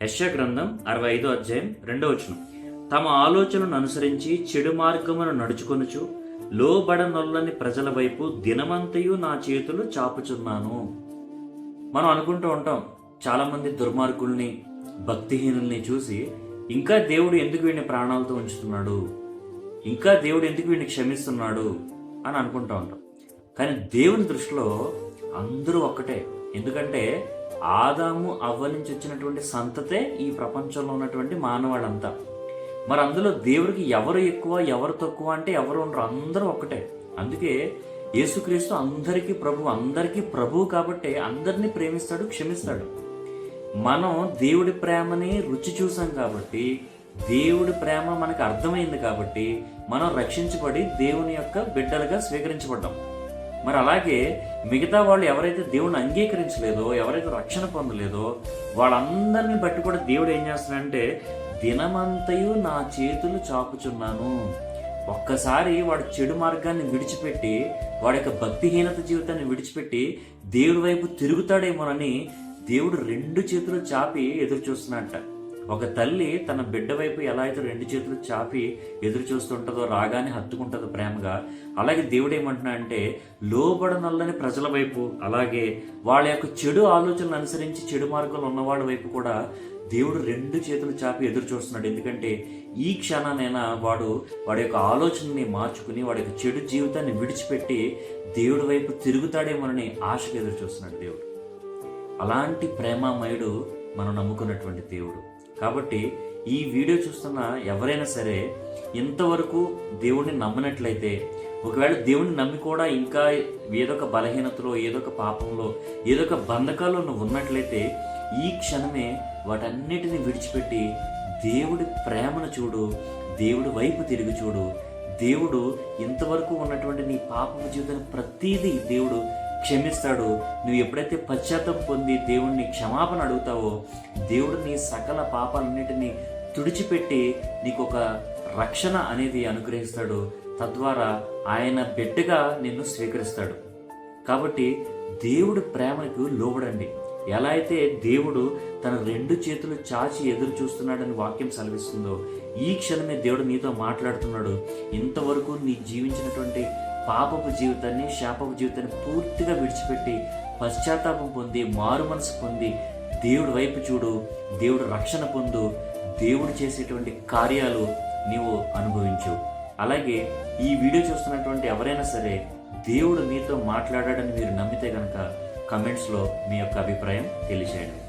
యెషయా గ్రంథం 65వ అధ్యాయం 2వ వచనం. తమ ఆలోచనను అనుసరించి చెడు మార్గమును నడుచుకొనుచు లోబడనొల్లని ప్రజల వైపు దినమంతయు నా చేతులు చాపుచున్నాను. మనం అనుకుంటూ ఉంటాం, చాలామంది దుర్మార్గుల్ని, భక్తిహీనుల్ని చూసి ఇంకా దేవుడు ఎందుకు వీడిని ప్రాణాలతో ఉంచుతున్నాడు, ఇంకా దేవుడు ఎందుకు వీడిని క్షమిస్తున్నాడు అని అనుకుంటూ ఉంటాం. కానీ దేవుని దృష్టిలో అందరూ ఒక్కటే. ఎందుకంటే ఆదాము అవ్వ నుంచి వచ్చినటువంటి సంతతే ఈ ప్రపంచంలో ఉన్నటువంటి మానవాళ్ళంతా. మరి అందులో దేవుడికి ఎవరు ఎక్కువ ఎవరు తక్కువ అంటే ఎవరు ఉండరు, అందరూ ఒక్కటే. అందుకే యేసుక్రీస్తు అందరికీ ప్రభు కాబట్టి అందరినీ ప్రేమిస్తాడు, క్షమిస్తాడు. మనం దేవుడి ప్రేమని రుచి చూసాం కాబట్టి, దేవుడి ప్రేమ మనకు అర్థమైంది కాబట్టి మనం రక్షించబడి దేవుని యొక్క బిడ్డలుగా స్వీకరించబడ్డాం. మరి అలాగే మిగతా వాళ్ళు ఎవరైతే దేవుని అంగీకరించలేదో, ఎవరైతే రక్షణ పొందలేదో వాళ్ళందరినీ బట్టి కూడా దేవుడు ఏం చేస్తున్నాడంటే దినమంతయు నా చేతులు చాపుచున్నాను. ఒక్కసారి వాడు చెడు మార్గాన్ని విడిచిపెట్టి, వాడి యొక్క భక్తిహీనత జీవితాన్ని విడిచిపెట్టి దేవుడి వైపు తిరుగుతాడేమోనని దేవుడు 2 చేతులు చాపి ఎదురు చూస్తున్నట్ట. ఒక తల్లి తన బిడ్డ వైపు ఎలా అయితే 2 చేతులు చాపి ఎదురు చూస్తుంటుందో, రాగానే హత్తుకుంటుందో ప్రేమగా, అలాగే దేవుడు ఏమంటున్నా అంటే లోబడనొల్లని ప్రజల వైపు, అలాగే వాళ్ళ యొక్క చెడు ఆలోచనలు అనుసరించి చెడు మార్గంలో ఉన్నవాళ్ళ వైపు కూడా దేవుడు 2 చేతులు చాపి ఎదురు చూస్తున్నాడు. ఎందుకంటే ఈ క్షణానైనా వాడి యొక్క ఆలోచనని మార్చుకుని వాడి యొక్క చెడు జీవితాన్ని విడిచిపెట్టి దేవుడి వైపు తిరుగుతాడేమోనని ఆశకు ఎదురు చూస్తున్నాడు దేవుడు. అలాంటి ప్రేమామయుడు మనం నమ్ముకున్నటువంటి దేవుడు. కాబట్టి ఈ వీడియో చూస్తున్న ఎవరైనా సరే ఇంతవరకు దేవుడిని నమ్మినట్లయితే, ఒకవేళ దేవుడిని నమ్మి కూడా ఇంకా ఏదో ఒక బలహీనతలో, ఏదో ఒక పాపంలో, ఏదో ఒక బంధకాల్లో నువ్వు ఉన్నట్లయితే ఈ క్షణమే వాటన్నిటిని విడిచిపెట్టి దేవుడి ప్రేమను చూడు, దేవుడి వైపు తిరిగి చూడు. దేవుడు ఇంతవరకు ఉన్నటువంటి నీ పాపపు జీవితాన్ని ప్రతీదీ దేవుడు క్షమిస్తాడు. నువ్వు ఎప్పుడైతే పశ్చాత్తాపం పొంది దేవుడిని క్షమాపణ అడుగుతావో, దేవుడు నీ సకల పాపాలన్నిటినీ తుడిచిపెట్టి నీకు ఒక రక్షణ అనేది అనుగ్రహిస్తాడు. తద్వారా ఆయన బిడ్డగా నిన్ను స్వీకరిస్తాడు. కాబట్టి దేవుడి ప్రేమకు లోబడండి. ఎలా అయితే దేవుడు తన 2 చేతులు చాచి ఎదురు చూస్తున్నాడని వాక్యం సెలవిస్తుందో, ఈ క్షణమే దేవుడు నీతో మాట్లాడుతున్నాడు. ఇంతవరకు నీ జీవించినటువంటి పాపపు జీవితాన్ని, శాపపు జీవితాన్ని పూర్తిగా విడిచిపెట్టి పశ్చాత్తాపం పొంది, మారు మనసు పొంది దేవుడి వైపు చూడు, దేవుడు రక్షణ పొందు, దేవుడు చేసేటువంటి కార్యాలు నీవు అనుభవించు. అలాగే ఈ వీడియో చూస్తున్నటువంటి ఎవరైనా సరే దేవుడు మీతో మాట్లాడాడని మీరు నమ్మితే కనుక కమెంట్స్లో మీ యొక్క అభిప్రాయం తెలియజేయండి.